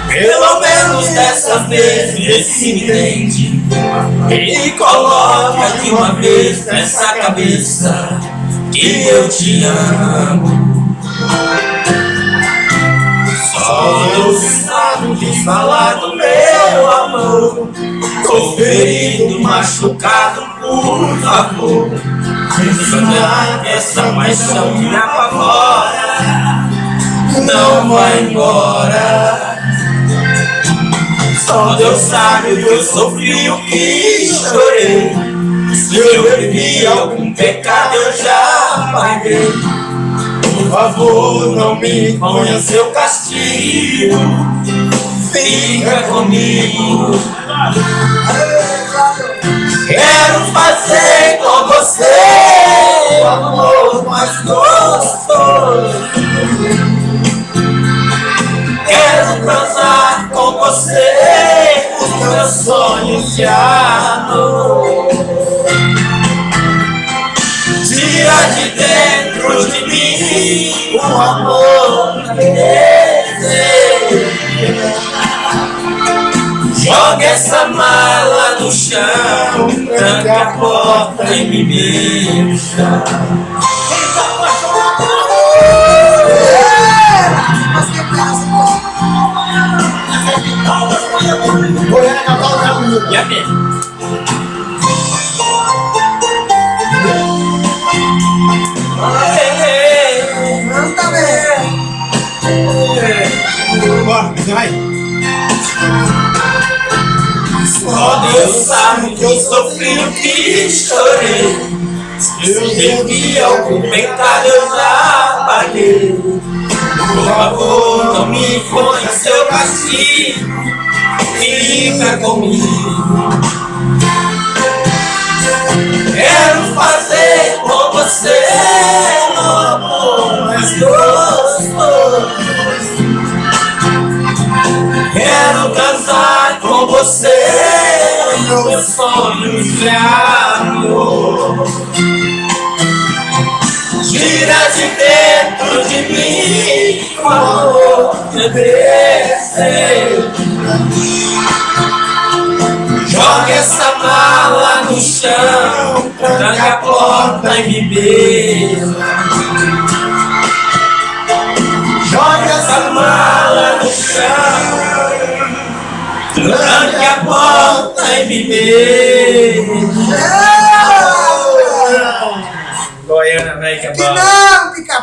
Pelo menos dessa vez vê se me entende e coloca de uma vez nessa cabeça que eu te amo. Só Deus sabe quis falar do meu amor. Tô ferido, machucado, por favor. Mencionar essa paixão que me apavora não vai embora. Só Deus sabe o que eu sofri, o que chorei. Se eu bebi algum pecado eu já paguei. Por favor, não me ponha seu castigo. Fica comigo. Quero fazer com você o amor mais gostoso. Quero transar com você os meus sonhos de amor. Tira de dentro de mim o amor que desejo. Joga essa mala no chão, tranca a porta e me beija. E a minha? Só Deus sabe que eu sofri, o que chorei. Se eu bebi algum pecado eu já paguei. Por favor, não me ponha seu castigo. Fica comigo. Quero fazer com você o amor mais gostoso. Quero casar com você, meus sonhos de amor. Tira de dentro de mim o amor que desejo. Joga essa mala no chão, tranca a porta e me beija. Joga essa mala no chão, tranca a porta e me beija. Goiânia, velho, que é bom.